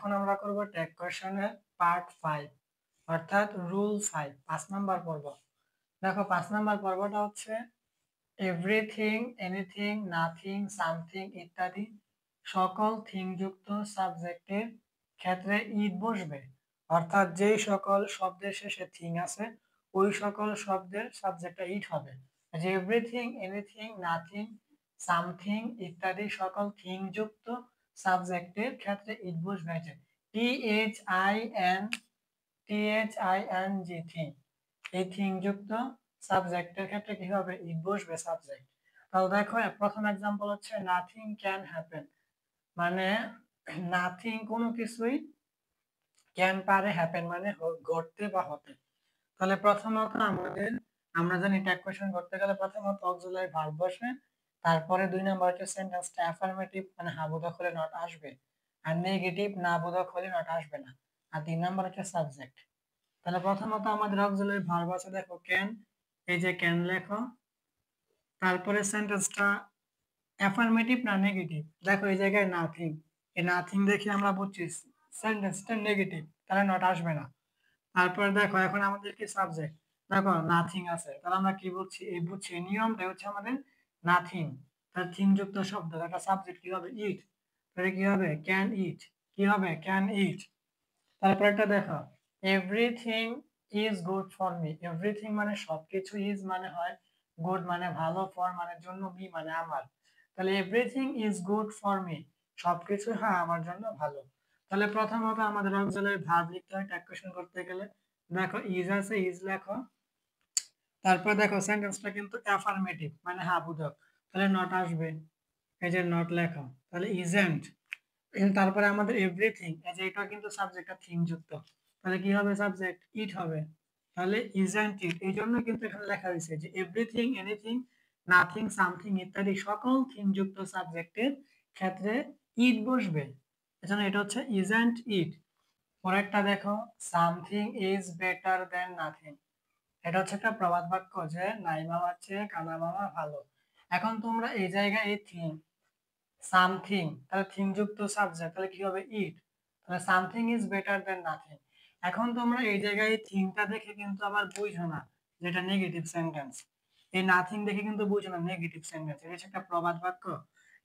এখন আমরা করব ট্যাগ কোয়েশ্চেনের পার্ট 5 অর্থাৎ রুল 5 5 নাম্বার পর্ব। দেখো 5 নাম্বার পর্বটা হচ্ছে এভরিথিং, এনিথিং, নাথিং, সামথিং ইত্যাদি সকল থিং যুক্ত সাবজেক্টের ক্ষেত্রে ইট বসবে, অর্থাৎ যেই সকল শব্দের শেষে থিং আছে ওই সকল শব্দের সাবজেক্টটা ইট হবে। যে এভরিথিং, এনিথিং, নাথিং, সামথিং ইত্যাদি সকল থিং যুক্ত সাবজেক্টের ক্ষেত্রে ইট বসবে। THING থিং, এই থিং যুক্ত সাবজেক্টের ক্ষেত্রে কি হবে? ইট বসবে সাবজেক্ট। তাহলে দেখো প্রথম एग्जांपल হচ্ছে নাথিং ক্যান হ্যাপেন, মানে নাথিং কোনো কিছুই, ক্যান পারে, হ্যাপেন মানে ঘটতে বা হতে। তাহলে প্রথমত আমরা জানি ট্যাগ কোয়েশ্চেন করতে গেলে প্রথমত অক্সিলারি ভার্ব বসে, তারপরে দুই নাম্বার হচ্ছে সেন্টেন্সটা অ্যাফার্মেটিভ মানে হ্যাঁ বোধক হলে নট আসবে, আর নেগেটিভ না বোধক হলে নট আসবে না, আর তিন নাম্বার হচ্ছে সাবজেক্ট। তাহলে প্রথমত আমাদের অক্সিলারি ভার্ব আছে, দেখো ক্যান, এই যে ক্যান লেখো, তারপরে সেন্টেন্সটা অ্যাফার্মেটিভ না নেগেটিভ, দেখো এই জায়গায় নাথিং, এই নাথিং দেখে আমরা বুঝছি সেন্টেন্সটা নেগেটিভ, তাহলে নট আসবে না। তারপর দেখো এখন আমাদের কি সাবজেক্ট, দেখো নাথিং আছে, তাহলে আমরা কি বুঝছি? এই বুঝছি নিয়মটা হচ্ছে আমাদের নাথিং, তার থিং যুক্ত শব্দ, একটা সাবজেক্ট কি হবে? ইট, তাহলে কি হবে? ক্যান ইট, কি হবে? ক্যান ইট। তারপর একটা দেখো everything is good for me, everything মানে সবকিছু, ইজ মানে হয় গুড মানে ভালো, ফর মানে জন্য, মি মানে আমার, তাহলে everything is good for me, সবকিছু হ্যাঁ আমার জন্য ভালো। তাহলে প্রথমত আমাদের অক্সিলারি ভার্ব লিখতে হয় ট্যাগ কোয়েশ্চেন করতে গেলে, দেখো ইজ আছে, ইজ লেখো, তারপর দেখো সেন্টেন্সটা কিন্তু অ্যাফার্মেটিভ মানে হ্যাঁ বোধক, তাহলে নট আসবে, এই যে নট লেখো, তাহলে ইজেন্ট। তারপরে আমাদের এভরিথিং, এই যে এটা কিন্তু সাবজেক্টটা থিং যুক্ত, তাহলে কি হবে? সাবজেক্ট ইট হবে, তাহলে ইজেন্ট ইট। এই জন্য কিন্তু এখানে লেখা হয়েছে যে এভরিথিং, এনিথিং, নাথিং, সামথিং ইত্যাদি সকল থিং যুক্ত সাবজেক্টের ক্ষেত্রে ইট বসবে, এজন্য এটা হচ্ছে ইজেন্ট ইট। পরেরটা দেখো something is better than nothing, এটা হচ্ছে একটা প্রবাদ বাক্য যে নাই মামার চেয়ে কানা মামা ভালো। এখন তোমরা এই জায়গায় এই থিং সামথিং, তাহলে থিং যুক্ত সাবজেক্ট, তাহলে কি হবে? ইট, তাহলে something is better than nothing. এখন তোমরা এই জায়গায় থিংটা দেখে কিন্তু আবার বুঝো না যেটা নেগেটিভ সেন্টেন্স, এই নাথিং দেখে কিন্তু বুঝো না নেগেটিভ সেন্টেন্স, এটা হচ্ছে একটা প্রবাদ বাক্য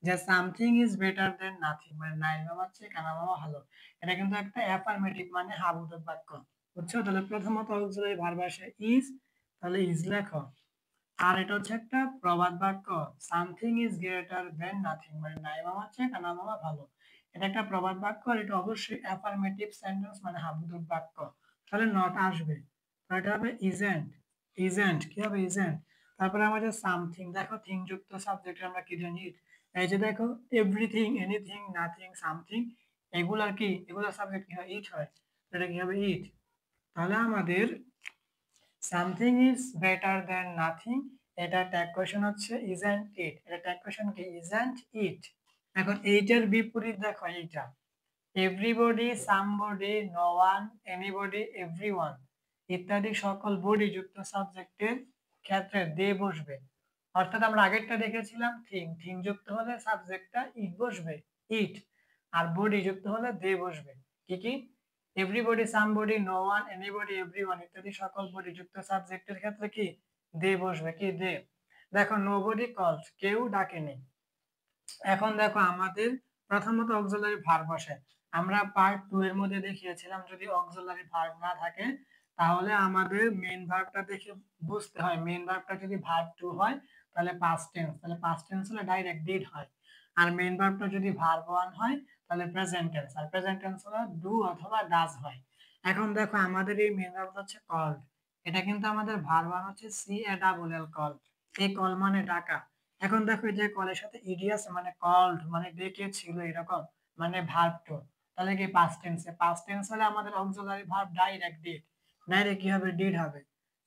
যে something is better than nothing, মানে নাই মামার চেয়ে কানা মামা ভালো, এটা কিন্তু একটা অ্যাফার্মেটিভ মানে হাবুদক বাক্য, বুঝছো? তাহলে প্রথমত অক্সিলারি ভার্ব আসে ইজ, তাহলে ইজ লেখো, আর এটা হচ্ছে একটা প্রবাদ বাক্য something is greater than nothing, মানে নাই মামার চেয়ে কানা মামা ভালো, এটা একটা প্রবাদ বাক্য, আর এটা অবশ্যই অ্যাফার্মেটিভ সেন্টেন্স মানে হাবুদুক বাক্য, তাহলে নট আসবে, তাহলে এটা হবে ইজেন্ট, ইজেন্ট কি হবে? ইজেন্ট। তারপরে আমাদের সামথিং, দেখো থিং যুক্ত সাবজেক্ট আমরা কি জানি? এই যে দেখো এভরিথিং, এনিথিং, নাথিং, সামথিং, এগুলার কি, এগুলার সাবজেক্ট কি হয়? ইট হয়, এটা কি হবে? ইট। তাহলে আমাদের something is better than nothing, এটা ট্যাগ কোয়েশ্চেন হচ্ছে ইজন্ট ইট, এটা ট্যাগ কোয়েশ্চেন কি? Isn't it. এখন এইটার বিপরীত দেখো এইটা everybody, somebody, no one, anybody, everyone ইত্যাদি সকল বডি যুক্ত সাবজেক্টের ক্ষেত্রে দে বসবে, অর্থাৎ আমরা আগেরটা দেখেছিলাম থিং, থিং যুক্ত হলে সাবজেক্টটা ইট বসবে, ইট, আর বডি যুক্ত হলে দে বসবে। কি কি? Everybody, somebody, no one, anybody, everyone ইত্যাদি সকল বডি যুক্ত সাবজেক্টের ক্ষেত্রে কি? দে বসবে। কি দে? দেখো নোবডি কলড, কেউ ডাকেনি। এখন দেখো আমাদের প্রথমত অক্সিলারি ভার্ব বসে, আমরা পার্ট 2 এর মধ্যে দেখিয়েছিলাম যদি অক্সিলারি ভার্ব না থাকে তাহলে আমাদের মেইন ভার্বটা দেখে বুঝতে হয়, মেইন ভার্বটা যদি ভার্ব 2 হয় তাহলে পাস্ট টেন্স, তাহলে পাস্ট টেন্স হলে ডাইরেক্ট ডিড হয়, আর মেইন ভার্বটা যদি ভার্ব 1 হয় তাহলে প্রেজেন্ট টেন্স, আর প্রেজেন্ট টেন্স হলে ডু অথবা ডাজ হয়। এখন দেখো আমাদের এই মেইন ভার্বটা হচ্ছে কল্ড, এটা কিন্তু আমাদের ভার্ব 1 হচ্ছে C A double L, call, এই কল মানে ডাকা। এখন দেখো এই যে কলের সাথে ইডি আছে মানে কল্ড মানে ডেকেছিল এরকম, মানে ভার্ব টু, তাহলে কি পাস্ট টেন্সে, পাস্ট টেন্স হলে আমাদের auxiliary verb direct did, direct কি হবে? ডিড হবে,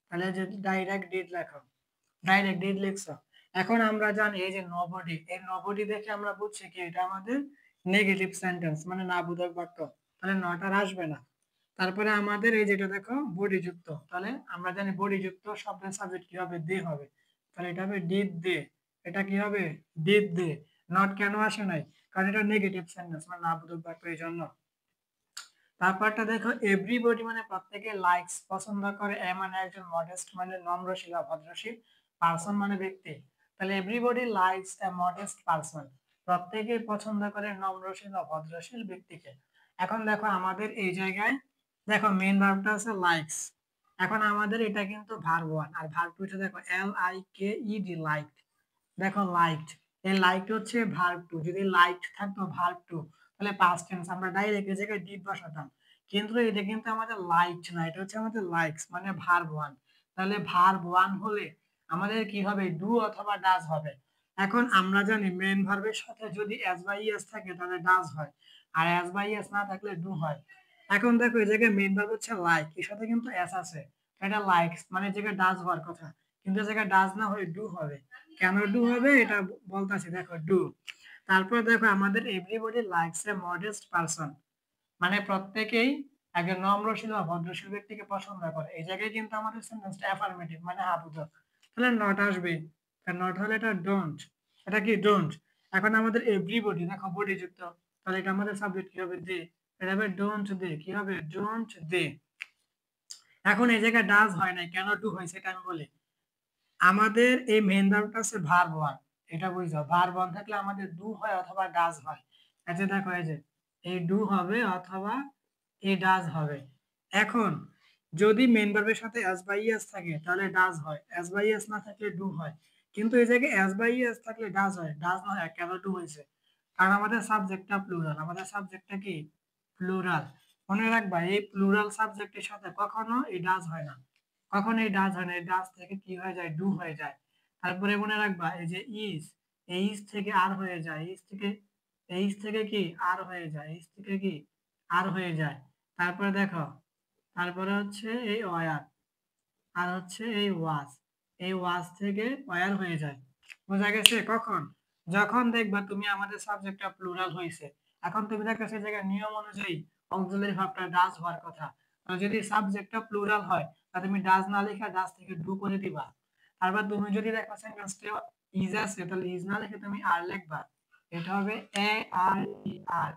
তাহলে যে ডাইরেক্ট ডিড লেখো, ডাইরেক্ট ডিড লিখছো। এখন আমরা জানি এই যে নোবডি, এই নোবডি দেখে আমরা বুঝছি কি এটা আমাদের নেগেটিভ সেন্টেন্স মানে না বোধক বাক্য, তাহলে নট আর আসবে না। তারপরে আমাদের এই যেটা দেখো বডি যুক্ত, তাহলে আমরা জানি বডি যুক্ত শব্দের সাবজেক্ট কি হবে? দে হবে, তাহলে এটা হবে ডিড দে, এটা কি হবে? Did they. নট কেন আসে নাই? কারণ এটা নেগেটিভ সেন্টেন্স মানে না বোধক বাক্য, এই জন্য। তারপরটা দেখো এভরিবডি মানে প্রত্যেকে লাইকস পছন্দ করে, এ মানে একজন মডেস্ট মানে নম্রশীল বা ভদ্রশীল, পারসন মানে ব্যক্তি। তাহলে everybody likes a modest person, প্রত্যেকেই পছন্দ করে নম্রশীল বা ভদ্রশীল ব্যক্তিকে। এখন দেখো আমাদের এই জায়গায় দেখো মেইন ভার্বটা আছে লাইকস। এখন আমাদের এটা কিন্তু ভার্ব 1 আর ভার্ব 2 টা দেখো LIKED লাইকড। দেখো লাইকড, এই লাইকড হচ্ছে ভার্ব 2, যদি লাইকড থাকতো ভার্ব 2 তাহলে পাস্ট টেন্স আমরা ডাইরেক্ট এই জায়গায় ডিড বসাতাম, কিন্তু এটা কিন্তু আমাদের লাইকড না, এটা হচ্ছে আমাদের লাইকস মানে ভার্ব 1। তাহলে ভার্ব 1 হলে আমাদের কি হবে, ডু অথবা ডাজ হবে। এখন আমরা জানি মেইন ভার্বের সাথে যদি এস বাই এস থাকে তাহলে ডাজ হয়, আর এস বাই এস না থাকলে ডু হয়। এখন দেখো এই জায়গায় মেইন ভার্ব হচ্ছে লাইক, এর সাথে কিন্তু এস আছে, এটা লাইকস মানে এই জায়গায় ডাজ হওয়ার কথা, কিন্তু এই জায়গায় ডাজ না হয়ে ডু হবে। কেন ডু হবে এটা বলতাছি, দেখো ডু। তারপর দেখো আমাদের everybody likes a modest person, মানে প্রত্যেকেই একজন নম্রশীল বা ভদ্রশীল ব্যক্তিকে পছন্দ করে। এই জায়গায় কিন্তু আমাদের সেন্টেন্সটা অ্যাফার্মেটিভ মানে হ্যাঁ বোধক, তাহলে নট আসবে, নট হলে এটা ডোন্ট, এটা কি ডোন্ট। এখন আমাদের এভরিবডি দেখো বডি যুক্ত, তাহলে এটা আমাদের সাবজেক্ট কি হবে, দে, এটা হবে ডোন্ট দে, কি হবে ডোন্ট দে। এখন এই জায়গায় ডাজ হয় নাই, কেন ডু হয়েছে এটা আমি বলি। আমাদের এই মেইন ভার্বটা আছে ভার্ব 1, এটা বুঝছো, ভার্ব 1 থাকলে আমাদের ডু হয় অথবা ডাজ হয়। আচ্ছা দেখো এই যে এই ডু হবে অথবা এই ডাজ হবে। এখন যদি মেইন ভার্বের সাথে এস বাই এস থাকে তাহলে ডাজ হয়, এস বাই এস না থাকলে ডু হয়, কিন্তু এই জায়গায় এস বাই এস থাকলে ডাজ হয়, ডাজ না হয় কেন ডু হয়েছে, কারণ আমাদের সাবজেক্টটা প্লুরাল, আমাদের সাবজেক্টটা কি প্লুরাল। মনে রাখবা এই প্লুরাল সাবজেক্টের সাথে কখনো এই ডাজ হয় না, কখনো এই ডাজ হয় না, এই ডাজ থেকে কি হয়ে যায়, ডু হয়ে যায়। তারপরে মনে রাখবা এই যে ইজ, এই ইজ থেকে আর হয়ে যায়, ইজ থেকে এইচ থেকে কি আর হয়ে যায়, এইচ থেকে কি আর হয়ে যায়। তারপরে দেখো তারপরে হচ্ছে এই ওয়ার, আর হচ্ছে এই ওয়াজ থেকে ওয়ার হয়ে যায়। বোঝা গেছে কখন, যখন দেখবা তুমি আমাদের সাবজেক্টটা প্লুরাল হয়েছে। এখন তুমি দেখতেছো এই জায়গায় নিয়ম অনুযায়ী অক্সিলারি ভার্বটা ডাজ হওয়ার কথা, তো যদি সাবজেক্টটা প্লুরাল হয় তাহলে তুমি ডাজ না লেখা ডাজ থেকে ডু করে দিবা। তারপর তুমি যদি দেখো সেন্টেন্সটা ইজ আছে তাহলে ইজ না লিখে তুমি আর লিখবা, এটা হবে এ আর ই আর,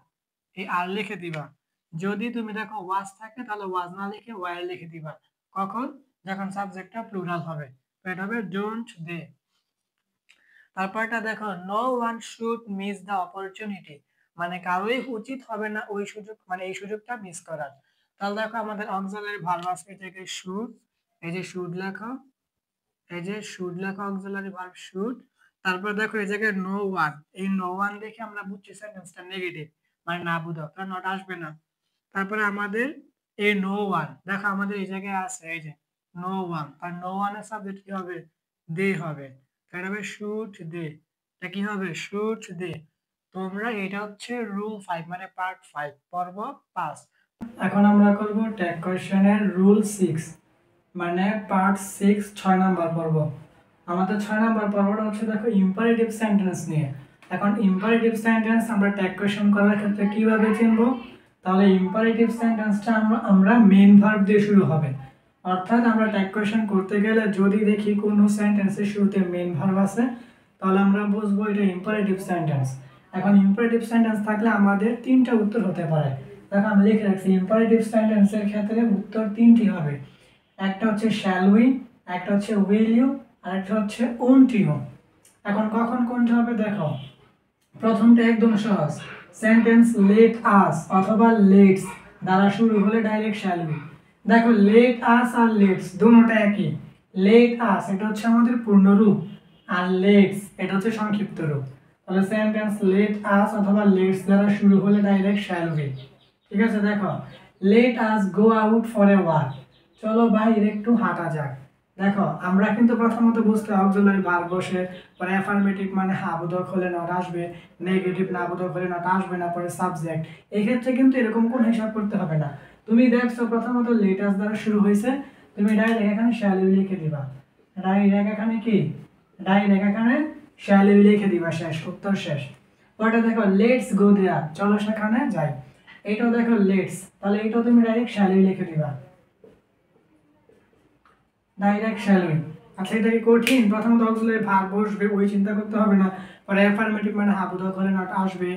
এই আর লিখে দিবা। যদি তুমি দেখো ওয়াজ থাকে তাহলে ওয়াজ না লিখে ওয়ার লিখে দিবা, কখন, যখন সাবজেক্টটা প্লুরাল হবে, তো এটা হবে ডোন্ট দে। তারপরটা দেখো no one should miss the opportunity, মানে কারোই উচিত হবে না ওই সুযোগ মানে এই সুযোগটা মিস করার। তাহলে দেখো আমাদের অক্সিলারি ভার্ব আছে এই জায়গায় শুড, এই যে শুড লেখো, এই যে শুড লেখো অক্সিলারি ভার্ব শুড। তারপর দেখো এই জায়গায় নো ওয়ান, এই নো ওয়ান দেখে আমরা বুঝছি সেন্টেন্সটা নেগেটিভ মানে না বুঝাও, কারণ নট আসবে না। তারপরে আমাদের এই নো ওয়ান দেখো আমাদের এই জায়গায় আছে এই যে নো ওয়ান, আর নো ওয়ানের সাবজেক্ট কি হবে, দে হবে, এটা হবে শুড দে, এটা কি হবে শুড দে। তোমরা এটা হচ্ছে রুল 5 মানে পার্ট 5 পর্ব 5। এখন আমরা করব ট্যাগ কোশ্চেনের রুল 6 মানে পার্ট 6 6 নাম্বার পর্ব। আমাদের 6 নাম্বার পর্বটা হচ্ছে দেখো ইম্পারেটিভ সেন্টেন্স নিয়ে। এখন ইম্পারেটিভ সেন্টেন্স আমরা ট্যাগ কোশ্চেন করার ক্ষেত্রে কিভাবে চিনবো, তাহলে ইম্পারেটিভ সেন্টেন্সটা আমরা মেইন ভার্ব দিয়ে শুরু হবে, অর্থাৎ আমরা ট্যাগ কোশ্চেন করতে গেলে যদি দেখি কোনো সেন্টেন্সের শুরুতে মেইন ভার্ব আছে তাহলে আমরা বুঝবো এটা ইম্পারেটিভ সেন্টেন্স। এখন ইম্পারেটিভ সেন্টেন্স থাকলে আমাদের তিনটা উত্তর হতে পারে, দেখো আমি লিখে রাখছি ইম্পারেটিভ সেন্টেন্সের ক্ষেত্রে উত্তর তিনটি হবে, একটা হচ্ছে শ্যাল উই, একটা হচ্ছে উইল ইউ, আর একটা হচ্ছে ওন্ট ইউ। এখন কখন কোনটা হবে দেখো, প্রথমটা একদম সহজ, সেন্টেন্স লেট আস অথবা লেটস দ্বারা শুরু হলে ডাইরেক্ট শ্যাল উই। দেখো লেট আস আর লেটস দুটোটা একই, লেট আস এটা হচ্ছে আমাদের পূর্ণ রূপ আর লেটস এটা হচ্ছে সংক্ষিপ্ত রূপ, তাহলে সেন্টেন্স লেট আস অথবা লেটস দ্বারা শুরু হলে ডাইরেক্ট শ্যাল উই। ঠিক আছে, দেখো let us go out for a walk, চলো বাইরে একটু হাঁটা যাক। দেখো আমরা কিন্তু প্রথমত বুঝতে অক্সিলারি ভার্ব বসে, পরে অ্যাফার্মেটিভ মানে হ্যাঁ বোধক হলে নট আসবে, নেগেটিভ না বোধক হলে নট আসবে না, পরে সাবজেক্ট। এই ক্ষেত্রে কিন্তু এরকম কোন হিসাব করতে হবে না, তুমি দেখছো প্রথমত লেট আস দ্বারা শুরু হয়েছে, তুমি ডাইরেক্ট এখানে শ্যাল উই লিখে দিবা, ডাইরেক্ট এখানে কি ডাইরেক্ট এখানে শ্যাল উই লিখে দিবা, শেষ উত্তর শেষ। পরে দেখো লেটস গো দেয়ার, চলো সেখানে যাই, এইটাও দেখো লেটস, তাহলে এইটাও তুমি ডাইরেক্ট শ্যাল উই লিখে দিবা, ডাইরেক্ট শ্যাল উই। আচ্ছা এটা কি কঠিন, প্রথমত অক্সিলারি ভার্ব বসবে ওই চিন্তা করতে হবে না, পরে অ্যাফার্মেটিভ মানে হ্যাঁ বোধক হলে নট আসবে,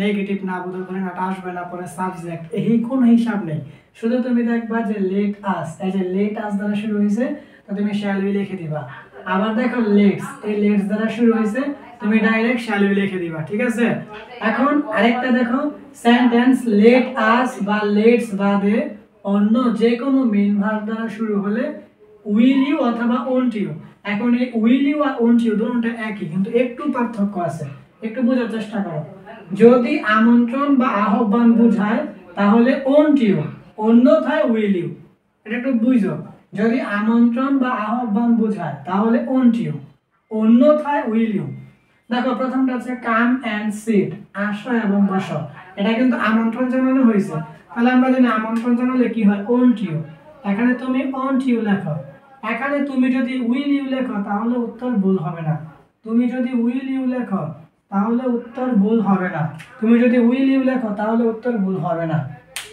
নেগেটিভ না বোঝার পরে নাটা আসবে না, পরে সাবজেক্ট, এই কোনো হিসাব নেই। শুধু তুমি দেখবা যে লেট আস, এই যে লেট আস দ্বারা শুরু হয়েছে তো তুমি শ্যাল উই লিখে দিবা। আবার দেখো লেটস, এই লেটস দ্বারা শুরু হয়েছে তুমি ডাইরেক্ট শ্যাল উই লিখে দিবা, ঠিক আছে। এখন আরেকটা দেখো সেন্টেন্স লেট আস বা লেটস বাদে অন্য যে কোনো মেইন ভার্ব দ্বারা শুরু হলে উইল ইউ অথবা ওন্ট ইউ। এখন এই উইল ইউ আর ওন্ট ইউ দুটোটা একই, কিন্তু একটু পার্থক্য আছে, একটু বোঝার চেষ্টা করো। যদি আমন্ত্রণ বা আহ্বান বোঝায় তাহলে ওন্ট ইউ, অন্যথায় উইল ইউ। এটা একটু বুঝো, যদি আমন্ত্রণ বা আহ্বান বোঝায় তাহলে ওন্ট ইউ, অন্যথায় উইল ইউ। দেখো প্রথমটা হচ্ছে কাম এন্ড সিট, আসো এবং বসো, এটা কিন্তু আমন্ত্রণ জানানো হয়েছে, তাহলে আমরা জানি আমন্ত্রণ জানালে কি হয়, ওন্ট ইউ। এখানে তুমি ওন্ট ইউ লেখো। এখানে তুমি যদি উইল ইউ লেখো তাহলে উত্তর ভুল হবে না। তুমি যদি উইল ইউ লেখো তাহলে উত্তর ভুল হবে না। তুমি যদি উইল ইউ লেখো তাহলে উত্তর ভুল হবে না,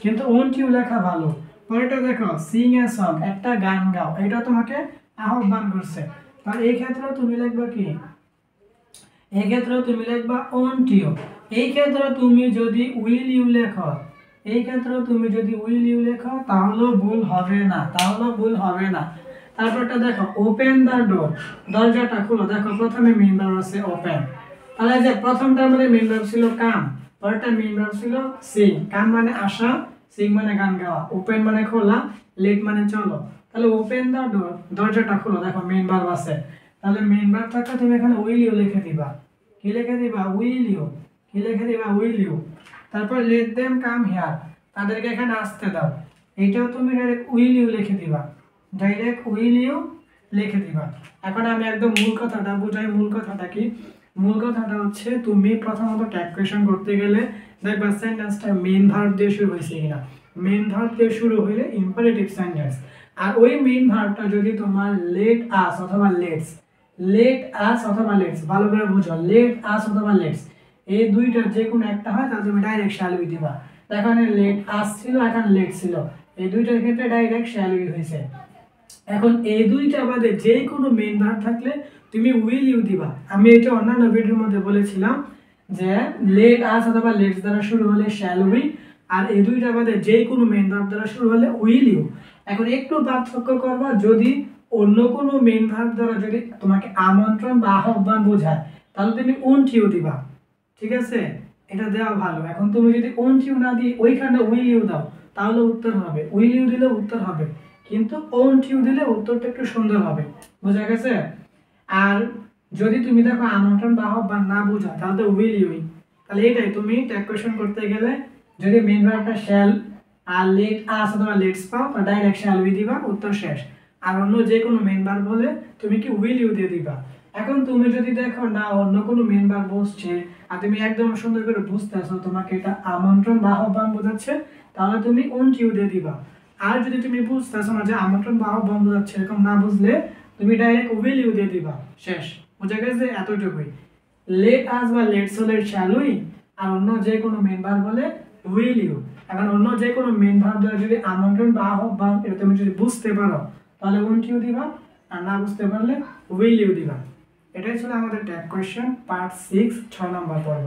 কিন্তু ওন্ট ইউ লেখা ভালো। পরেরটা দেখো সিং এ সং, একটা গান গাও, এটা তোমাকে আহ্বান করছে, তাহলে এই ক্ষেত্রে তুমি লিখবা কি, এই ক্ষেত্রে তুমি লিখবা ওন্ট ইউ। এই ক্ষেত্রে তুমি যদি উইল ইউ লেখো, এই ক্ষেত্রে তুমি যদি উইল ইউ লেখো তাহলেও ভুল হবে না, তাহলেও ভুল হবে না। তারপরটা দেখো ওপেন দা ডোর, দরজাটা খুলো, দেখো প্রথমে মেইন ভার্ব আছে ওপেন, তাহলে যে প্রথমটার মধ্যে মেইন ভার্ব ছিল কাম, পরেরটা মেইন ভার্ব ছিল সিং। কাম মানে আসা, সিং মানে গান গাওয়া, ওপেন মানে খোলা, লেট মানে চলো। তাহলে ওপেন দা ডোর, দরজাটা খুলো, দেখো মেইন ভার্ব আছে, তাহলে মেইন ভার্ব থাকলে তুমি এখানে উইল ইউ লিখে দিবা। কি লিখে দিবা, উইল ইউ। কি লিখে দিবা, উইল ইউ। তারপর লেট দেম কাম হিয়ার, তাদেরকে এখানে আসতে দাও, এইটাও তুমি ডাইরেক্ট উইল ইউ লিখে দিবা, ডাইরেক্ট উইল ইউ লিখে দিবা। এখন আমি একদম মূল কথাটা বুঝাই। মূল কথাটা কি, মূল কথাটা হচ্ছে তুমি প্রথমত ট্যাগ কোয়েশ্চন করতে গেলে দেখবা সেন্টেন্সটা মেইন ভার্ব দিয়ে শুরু হয়েছে কিনা। মেইন ভার্ব দিয়ে শুরু হইলে ইম্পারেটিভ সেন্টেন্স, আর ওই মেইন ভার্বটা যদি তোমার লেট আস অথবা লেটস, লেট আস অথবা লেটস, ভালো করে বুঝো, লেট আস অথবা লেটস এই দুইটার যে কোনো একটা হয় তাহলে তুমি ডাইরেক্ট শ্যাল উই দিবা। এখানে লেট আস ছিল, এখানে লেট ছিল, এই দুইটার ক্ষেত্রে ডাইরেক্ট শ্যাল উই হয়েছে। এখন এই দুইটা বাদে যে কোনো মেইন ভার্ব থাকলে তুমি উইল ইউ দিবা। আমি এটা অন্যান্য ভিডিওর মধ্যে বলেছিলাম যে লেট আস অথবা লেটস দ্বারা শুরু হলে শ্যাল উই, আর এই দুইটা বাদে যে কোনো মেইন ভার্ব দ্বারা শুরু হলে উইল ইউ। এখন একটু পার্থক্য করবা, যদি অন্য কোনো মেইন ভার্ব দ্বারা যদি তোমাকে আমন্ত্রণ বা আহ্বান বোঝায় তাহলে তুমি ওন্ট ইউ দিবা, ঠিক আছে, এটা দেওয়া ভালো। এখন তুমি যদি ওন্ট ইউ না দিয়ে ওইখানে উইল ইউ দাও তাহলে উত্তর হবে, উইল ইউ দিলে উত্তর হবে, কিন্তু ওন্ট ইউ দিলে উত্তরটা একটু সুন্দর হবে, বোঝা গেছে। আর যদি তুমি দেখো আমন্ত্রণ বা আহ্বান না বোঝা তাহলে উইল ইউই, তাহলে এটাই তুমি ট্যাগ কোয়েশ্চন করতে গেলে যদি মেইন ভার্বটা শ্যাল আর লেট আস অথবা লেটস পাও তো ডাইরেক্ট শ্যাল উই দিবা, উত্তর শেষ। আর অন্য যে কোনো মেইন ভার্ব হলে তুমি কি উইল ইউ দিয়ে দিবা। এখন তুমি যদি দেখো না অন্য কোনো মেইন ভার্ব বসছে আর তুমি একদম সুন্দর করে বুঝতেছো তোমাকে এটা আমন্ত্রণ বা আহ্বান বোঝাচ্ছে, তাহলে তুমি ওন্ট ইউ দিয়ে দিবা। আর যদি তুমি বুঝতেছো না যে আমন্ত্রণ বা আহ্বান বোঝাচ্ছে, এরকম না বুঝলে তুমি ডাইরেক্ট উইল ইউ দিয়ে দিবা, শেষ, বুঝা গেছে, এতটুকুই। লেট আস বা লেটস হলে শ্যাল উই, আর অন্য যে কোনো মেইন ভার্ব হলে উইল ইউ। এখন অন্য যে কোনো মেইন ভার্ব দ্বারা যদি আমন্ত্রণ বা আহ্বান এটা তুমি যদি বুঝতে পারো তাহলে ওন্ট ইউ দিবা, আর না বুঝতে পারলে উইল ইউ দিবা। এটাই ছিল আমাদের ট্যাগ কোয়েশ্চেন পার্ট 6 6 নম্বর পর্ব।